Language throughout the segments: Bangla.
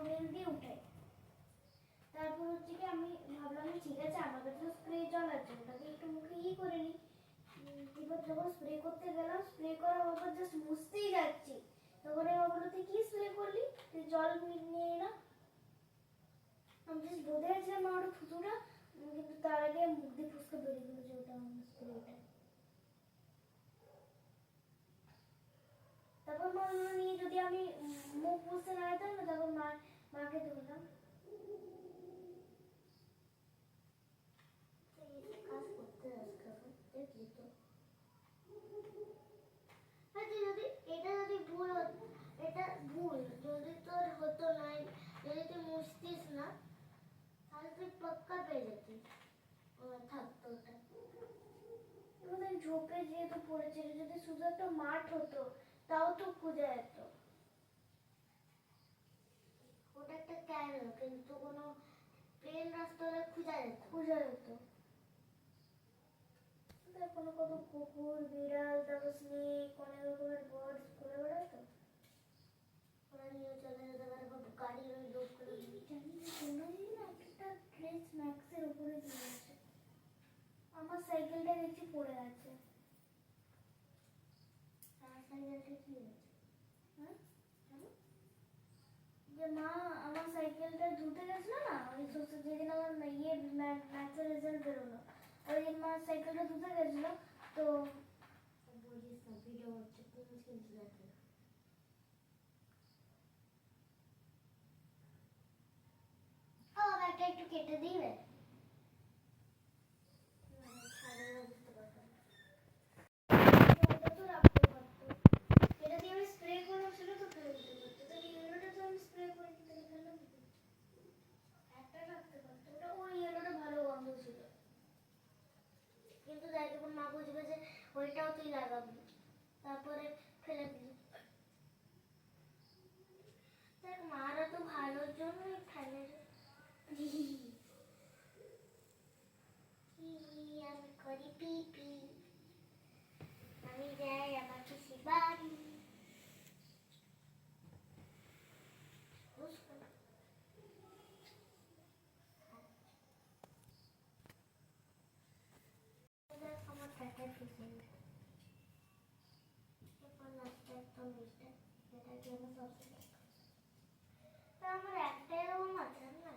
বেল দিয়ে উঠাই। তারপর হচ্ছে কি আমি ভাবলাম ঠিক আছে আমার কাছে স্প্রে জল আছে, ওটাকে একটু মুখে করে নিই। এবার যখন স্প্রে করতে গেলাম, স্প্রে করার পর জাস্ট মুছতেই যাচ্ছি, তখন আমার বললো তুই কি স্প্রে করলি, তুই জল নিয়ে না। আমি জাস্ট বোধে গেছিলাম আমার থুতুটা, কিন্তু তার আগে মুখ দিয়ে ফুসকে বেরিয়ে গেলো যে ওটা আমার স্প্রেটা। তারপর মা নিয়ে যদি আমি মুখ মুছতে না যেতাম না, তখন মাকে ধরলাম। যদি এটা যদি ভুল হতো, এটা ভুল যদি তোর হতো না, যদি তুই মুছতিস না তাহলে তুই পাক্কা পেয়ে যেতিস, থাকতো ওটা। এবার ঝোপে যেহেতু পড়েছিল, যদি শুধু একটা মাঠ হতো তাও তো খুঁজে যেত। ওটা একটা ক্যান, কিন্তু কোনো প্লেন রাস্তা হলে খুঁজে যেত। কোনো কত কুকুর, বিড়াল, তারপর স্নেক, অনেক রকমের বার্ডস ঘুরে বেড়াতো। ওরা নিয়ে চলে যেতে পারে, গাড়ি ওই লোক করে জানি না কোনো দিন একটা ড্রেস ম্যাক্সের উপরে দিয়ে আছে। আমার সাইকেলটা দেখছি পড়ে আছে। আমার সাইকেলটা কি হয়েছে? হ্যাঁ যে মা আমার সাইকেলটা ধুতে গেছিল না, ওই যেদিন আমার ম্যাথের রেজাল্ট বেরোলো, ওই দিন মা সাইকেলটা ধুতে গেছিল, তো বলিস না ভিডিও হচ্ছে কিন্তু দেখে ব্যাগটা একটু কেটে দিবে। এটা দিয়ে আমি স্প্রে করেছিল তো ফেলে দিতে পারতো, তাহলে ইয়েলোটা তো আমি স্প্রে করে দিতে ফেললাম, একটা রাখতে পারতো। ওটা ওই ইয়েলোটা ভালো গন্ধ ছিল, কিন্তু দেখ যখন মা বুঝবে যে ওইটাও তুই লাগাবি, তারপরে ফেলে দিবি। দেখ মারা তো ভালোর জন্যই ফেলে। আমি করি পিপি, আমি যাই আমার পিসি বাড়ি। আমার টাটার পিসি আমার একটাই রকম আছে না।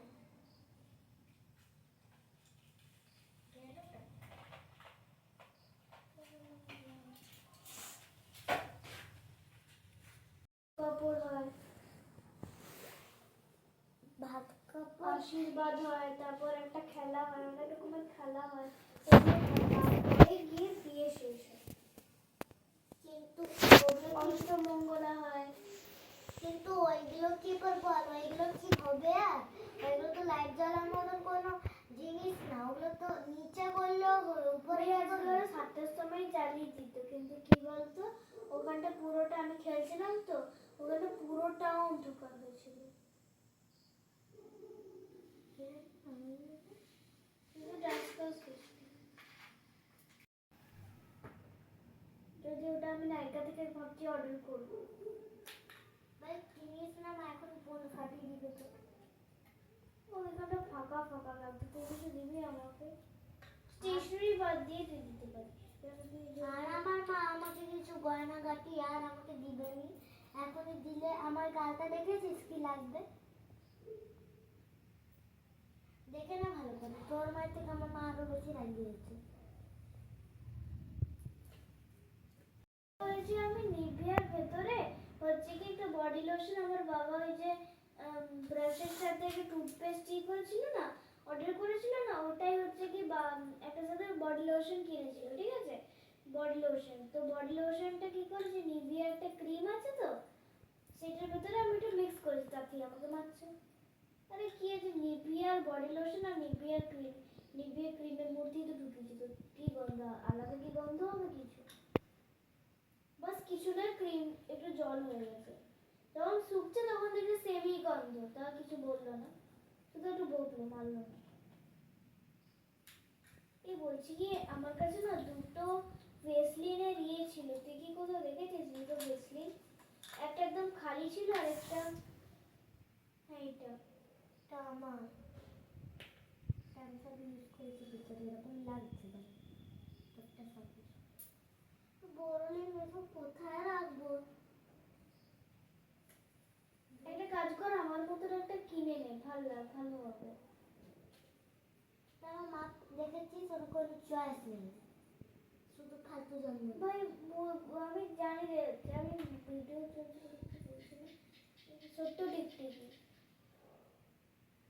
কাপড় হয়, ভাত কাপড়, আশীর্বাদ হয়, তারপর একটা খেলা হয়, অনেক রকমের খেলা হয়, তারপরে গিয়ে বিয়ে শেষ হয়। কিন্তু অষ্টমঙ্গলা হয়, কিন্তু ওইগুলো কি করবো আর ওইগুলো কি হবে, আর ওইগুলো তো লাইট জ্বালার মতন কোনো জিনিস না, ওগুলো তো নিচে করলেও উপরে সাতটার সময় জ্বালিয়ে দিত। কিন্তু কি বলতো ওখানটা পুরোটা আমি খেলছিলাম তো, ওখানটা পুরোটাও অন্ধকার হয়েছিল। যদি ওটা আমি নাইকা থেকে ভাবছি অর্ডার করবো। ভাই কিনিস না, মা এখন ফোন ফাটিয়ে দিবে তো। ওইখানটা ফাঁকা ফাঁকা লাগছে, তুই কিছু দিবি আমাকে? স্টেশনারি বাদ দিয়ে তুই দিতে পারিস। আর আমার মা আমাকে কিছু গয়না গাটি আর আমাকে দিবেনি, এখনই দিলে আমার গালটা দেখেছিস কি লাগবে, দেখে না ভালো করে। তোর মায়ের থেকে আমার মা আরো বেশি রাগি হয়েছে। হয়েছে আমি নিভিয়ার ভেতরে হচ্ছে কি একটা বডি লোশন, আমার বাবা ওই যে ব্রাশের সাথে একটা টুথপেস্ট ই করেছিল না, অর্ডার করেছিল না, ওটাই হচ্ছে কি একটা সাথে বডি লোশন কিনেছিল, ঠিক আছে বডি লোশন। তো বডি লোশনটা কি করেছে, নিভিয়া একটা ক্রিম আছে তো সেটার ভেতরে আমি একটু মিক্স করেছি, তাতে আমাকে মারছে। আরে কি আছে, নিভিয়ার বডি লোশন আর নিভিয়ার ক্রিম, নিভিয়া ক্রিমের মধ্যেই তো ঢুকেছি, তো কি গন্ধ, আলাদা কি গন্ধ হবে কিছু? বাস কিছুটা ক্রিম একটু জল হয়ে গেছে, যখন শুকছে তখন দেখি সেমই গন্ধ, তা কিছু বললো না, শুধু একটু বকলো, মারলো না। এই বলছি কি আমার কাছে না দুটো ভেসলিনের ইয়ে ছিল, তুই কি কোথাও দেখেছিস দুটো ভেসলিন? একটা একদম খালি ছিল আর একটা, হ্যাঁ এটা আমার স্যামসাং ইউজ করেছি ভিতরে এরকম লাগছে ভাই একটা সাপোজ বড়লিন এসব কোথায় রাখবো একটা কাজ কর আমার মতো একটা কিনে নে ভালো হবে আমার মা দেখেছিস ওর কোনো চয়েস নেই শুধু ফালতু জন্ম ভাই আমি জানি রে আমি ভিডিও সত্য টিকটিকি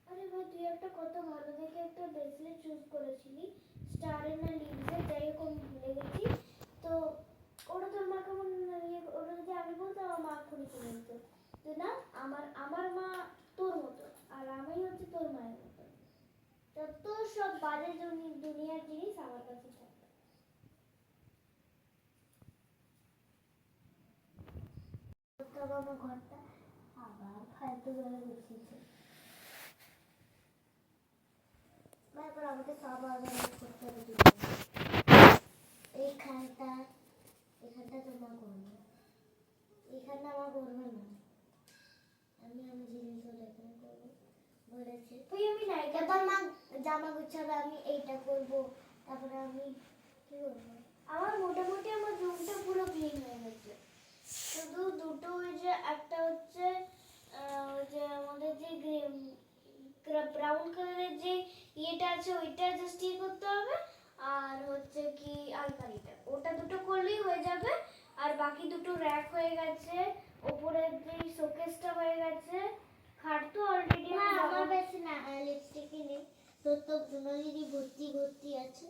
আরে ভাই তুই একটা কত ভালো দেখে একটা ব্রেসলেট চুজ করেছিলি স্টারের না লিভসের যাই হোক আমি ভুলে গেছি তো ওটা তোর মা কেমন ওটা যদি আমি বলতাম আমার মা খুঁড়ি কিনে দিত তো না আমার মা তোর মতো আর আমি হচ্ছে তোর মায়ের মতো যত সব বাজে দুনিয়ার জিনিস আমার কাছে থাকবে আমার ঘরটা আবার ফালতু করে বসেছে তারপর আমাকে সব অর্গানাইজ করতে হবে এইখানটা জমা করবো এখানটা আমার করবে না আমি জিনিসগুলো এখানে করবো বলেছে তুই আমি নাই এবার মা জামা গুছাবে আমি এইটা করবো তারপরে আমি কি করবো আমার মোটামুটি আমার রুমটা পুরো ক্লিন হয়ে গেছে শুধু দুটো ওই যে একটা হচ্ছে ওই যে আমাদের যে ব্রাউন কালারের যে ইয়েটা আছে ওইটা জাস্ট ইয়ে করতে হবে আর হচ্ছে কি আলমারিটা ওটা দুটো করলেই হয়ে যাবে আর বাকি দুটো র্যাক হয়ে গেছে উপরের যে শোকেসটা হয়ে গেছে খাট তো অলরেডি আমার কাছে না লিপস্টিকই নেই তোর তো সোনালিরই ভর্তি আছে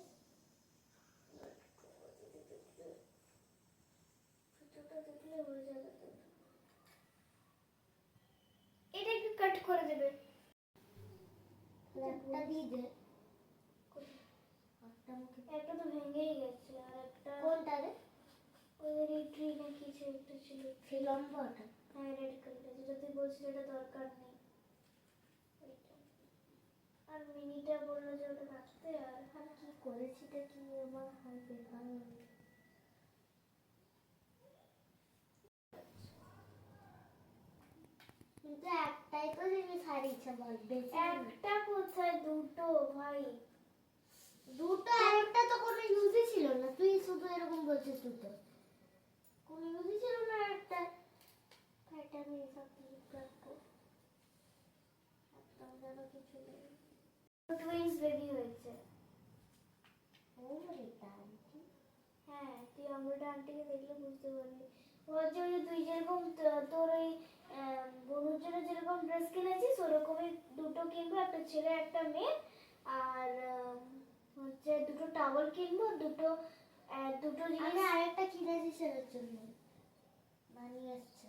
দেখলে হয়ে যাবে তো এটা একটু কাট করে দেবে একটা দিয়ে দে একটা তো ভেঙেই গেছে আর একটা কোনটা রে ওদের এই ট্রি না কিছু একটা ছিল সেই লম্বাটা হ্যাঁ রেড কালার যেটা তুই বলছিস এটা দরকার নেই ওইটা আর মিনিটা বললো যে ওটা রাখতে আর কি করেছি তা কি আমার হাল বেকার কিন্তু একটাই তো জিনিস হারিয়েছে বল বেশি একটা কোথায় দুটো ভাই দুটো একটা তো কোনো ইউজই ছিল না তুই শুধু এরকম বলছিস দুটো কোনো ইউজই ছিল না একটা এটা আমি সব রাখবো একদম যেন কিছু নেই টুইন্স বেবি হয়েছে ও রিতা আন্টি হ্যাঁ তুই অমৃতা আন্টিকে দেখলে বুঝতে পারবি ও হচ্ছে ওই যে তুই যেরকম তোর ওই বোনের জন্য যেরকম ড্রেস কিনেছিস ওরকমই দুটো কিনবো একটা ছেলে একটা মেয়ে আর হচ্ছে দুটো টাওয়াল কিনবো দুটো আমি জিনিস আরেকটা কিনেছি সেটার জন্য বানিয়ে আসছে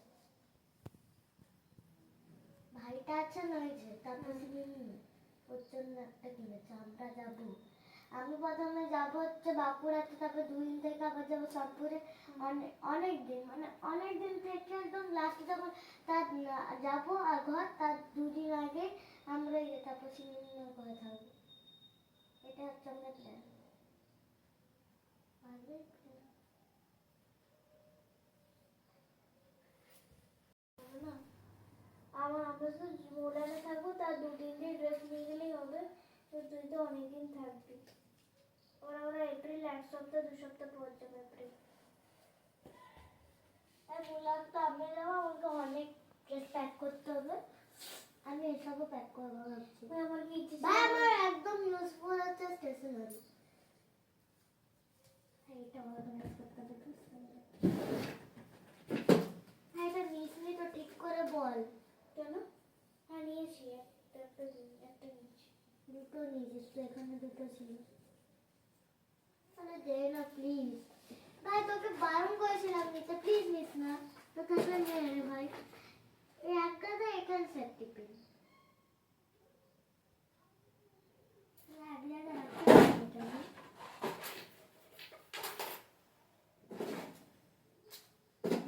ভাইটা আছে না ওই যে তারপর ওর জন্য একটা কিনেছে আমরা যাবো আমি প্রথমে যাবো হচ্ছে বাঁকুড়াতে তারপর 2 দিন থেকে আবার যাবো সোদপুরে অনেক দিন থেকে একদম লাস্টে যখন তার যাবো আর ঘর তার 2 দিন আগে আমরা তারপর সিনেমা করে থাকবো এটা হচ্ছে আমাদের প্ল্যান না আমরা তো মোলানে থাকবো তার 2-3 দিন ড্রেস নিয়ে গেলেই হবে তো তুই তো অনেকদিন থাকবি ওরা এপ্রিল 1 সপ্তাহ 2 সপ্তাহ পর যাবে এপ্রিল আর বললাম তো আমি যাবো আমাকে অনেক ড্রেস প্যাক করতে হবে আমি এসবও প্যাক করবো ভাবছি আমার কি ইচ্ছে ভাই আমার একদম ইউজফুল হচ্ছে স্টেশনারি এটা অর্গানাইজ করতে হবে হ্যাঁ এটা নিসনি তো ঠিক করে বল কেন হ্যাঁ নিয়েছি একটা নিয়েছি দুটো নিয়েছিস তো এখানে দুটো ছিল আরে দে না প্লিজ ভাই তোকে বারণ করেছিলাম নিতে প্লিজ নিস না তো তাহলে নে রে ভাই এই একটা তো এখানে সেট টিপে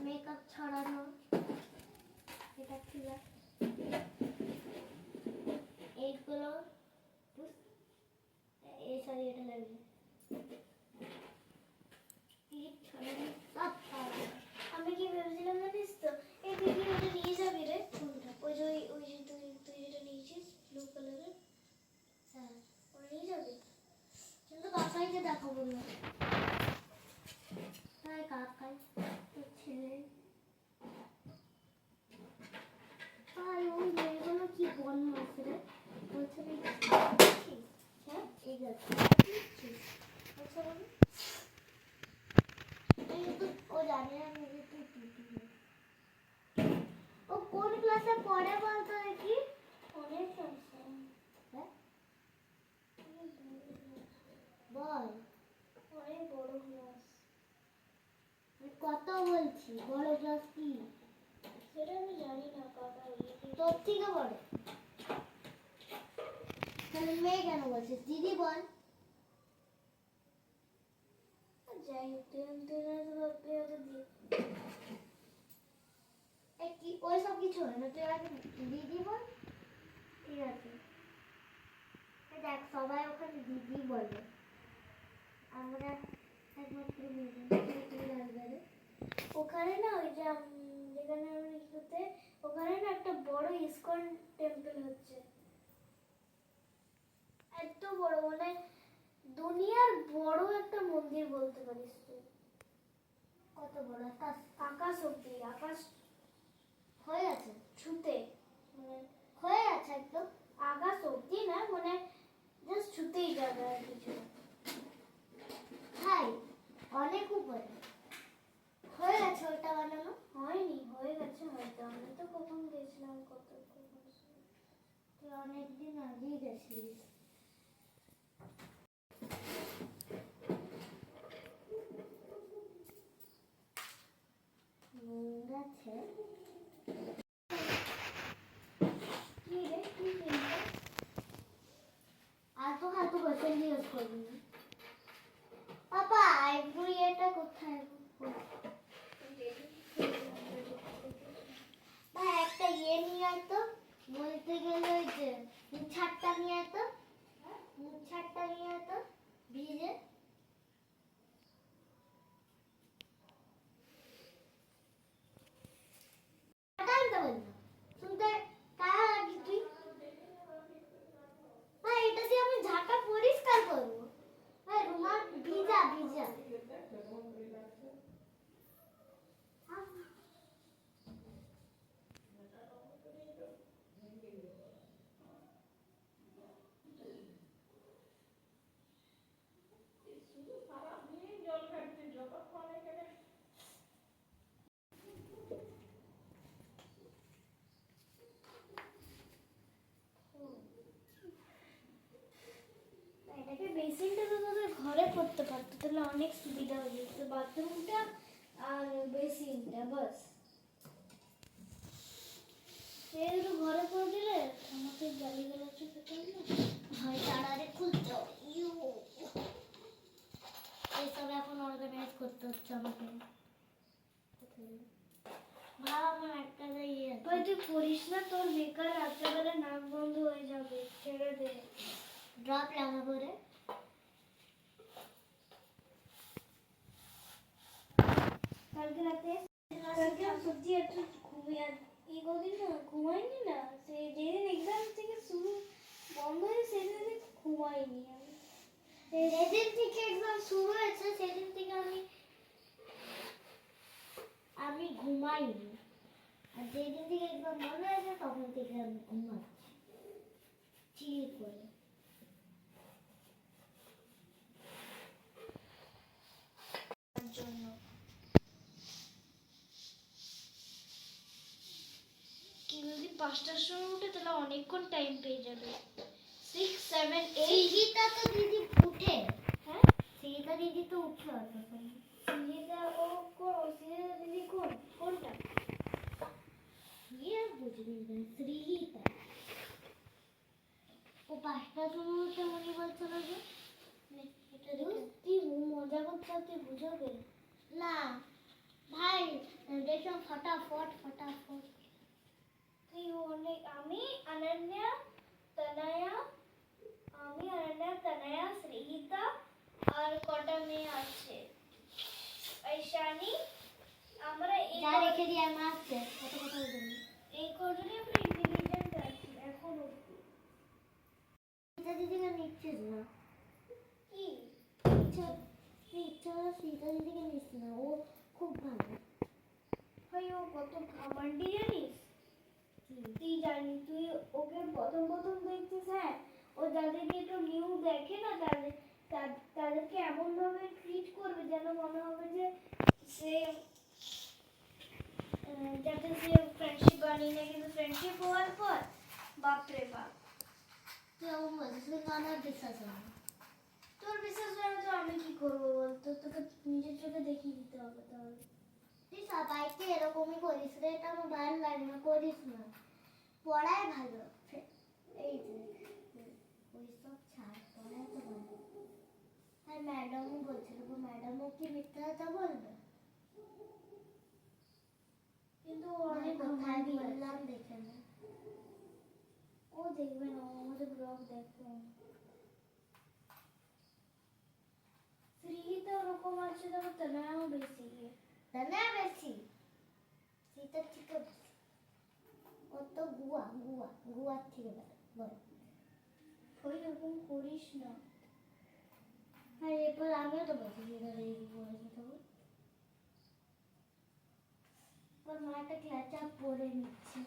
মেকআপ ছড়ানো এটা ছিল এইগুলো এই সরি এটা লাগবে আমি কি ভেবেছিলাম জানিস তো এই দিদি ওটা নিয়ে যাবি রে ওই যে ওই বলছি বড় ক্লাস কি? সেটা আমি জানি না কাকা তোর থেকে বড়। তাহলে মেয়ে কেন বলছিস? দিদি বল। যাই হোক তুই তো ভাববি হয়তো কি ওই সব কিছু হয় না, তুই আগে দিদি বল। ঠিক আছে, দেখ সবাই ওখানে দিদি বলে, আমরা একমাত্র মেয়ে। ওখানে না ওই যে যেখানে আমরা ইস্যুতে ওখানে না একটা বড় ইসকন টেম্পল হচ্ছে, এত বড় মানে দুনিয়ার বড় একটা মন্দির বলতে পারিস তুই। কত বড়? আকাশ অব্দি, আকাশ হয়ে আছে, ছুতে মানে হয়ে আছে একদম। আকাশ অব্দি না মানে জাস্ট ছুতেই যাবে আর কিছু না। ভাই অনেক উপরে হয়ে গেছে ওটা বানানো। হয়নি, হয়ে গেছে হয়তো, আমি তো কখন গেছিলাম তুই অনেকদিন আগেই গেছিলিস। গেছে কি রে কি চিন্তা? আলতু ফালতু কোশ্চেন জিজ্ঞেস করবি না। পাপা আইব্রু এটা কোথায়? ভাই একটা নিয়ে আয় তো, বলতে গেলে ওই যে মুছারটা নিয়ে আয় তো, মুছারটা নিয়ে আয় তো ভিজে। আনতে বল না, শুনতে কারা লাগি তুই? ভাই এটা দিয়ে আমি ঝাঁটা পরিষ্কার করবো। ভাই রুমাল ভিজা ভিজা। এটাকে বেসিনটা তো তোদের ঘরে করতে পারতো, তাহলে অনেক সুবিধা হয়ে যেত। বাথরুমটা আর বেসিনটা বাস সেগুলো ঘরে করে দিলে আমাকে গালি গালাজ পেতাম না। হয় তাড়াতাড়ি খুলতে হবে। এইসব এখন অর্গানাইজ করতে হচ্ছে আমাকে। ভাব আমার একটা ইয়ে আছে। ভাই তুই করিস না, তোর বেকার রাত্রেবেলা নাক বন্ধ হয়ে যাবে, ছেড়ে দে। ড্রপ লাগাবো রে। কালকে রাতে সত্যি একটু ঘুমিয়ে এই কদিন না ঘুমাইনি না, সে যেদিন এক্সাম থেকে শুরু বন্ধ হয়েছে সেদিন ঘুমাইনি আমি। যেদিন থেকে এক্সাম শুরু হয়েছে সেদিন থেকে আমি ঘুমাইনি, আর যেদিন থেকে এক্সাম বন্ধ হয়েছে তখন থেকে আমি ঘুমাচ্ছি ঠিক করে। তার জন্য কি যদি 5টার সময় উঠে তাহলে অনেকক্ষণ টাইম পেয়ে যাবে। 6, 7, 8। সিহিতা তো দিদি উঠে। হ্যাঁ সিহিতা দিদি তো উঠে অত সিহিতা সিহিতা দিদি কোনটা? ইয়ে বুঝবি না, শ্রীহিতা। ও 5টার সময় উঠে উনি বলছিল যে এটা তুই মজা করতে তুই বুঝাবে না ভাই, দেখলাম ফটাফট ফটাফট। তুই অনেক আমি অনন্যা তনয়া শ্রীহিতা আর কটা মেয়ে আছে ঐশানী, আমরা এই যা রেখে দিয়ে আমার আসছে কত কথা বলবি। এই কজনই আমরা ইন্টেলিজেন্ট আছি এখন অবধি। সীতা দিদিকে নিচ্ছিস না? কি ইচ্ছা সীতা দিদিকে নিস না, ও খুব ভালো। ভাই ও কত ঘামান্ডি জানিস? তুই জানি তুই ওকে প্রথম দেখছিস, হ্যাঁ ও যাদেরকে একটু নিউ দেখে না তাদেরকে এমন ভাবে ট্রিট করবে যেন মনে হবে যে সে যাতে সে ফ্রেন্ডশিপ বানিয়ে নেয়, কিন্তু ফ্রেন্ডশিপ হওয়ার পর বাপরে বাপ। তুই এমন বলছিস কিন্তু আমার বিশ্বাস হয় না। তোর বিশ্বাস হয় না তো আমি কি করবো বলতো? তোকে নিজের চোখে দেখিয়ে দিতে হবে তাহলে। তুই সবাইকে এরকমই করিস রে, এটা আমার ভালো লাগে না, করিস না। পড়ায় ভালো। এই যে ওইসব ছাড়, পড়ায় তো ভালো। আর ম্যাডামও বলছিল, ম্যাডামও কি মিথ্যা কথা বলবে? কিন্তু ও অনেক অনেক কোথায় ঘমন্ডি আছে। বললাম দেখে না। ও দেখবে না, ও আমাদের ব্লগ দেখবে। শ্রীহিতা ওরকম আছে, তবে তনয়াও বেশি। না বেশি, সেটা ঠিক আছে। ও তো গুয়ার থেকে বল। ওই রকম করিস না। আর এরপর আমিও তো বলছি বলেছি তো। ওর মাটা ক্লাচা পরে নিচ্ছে।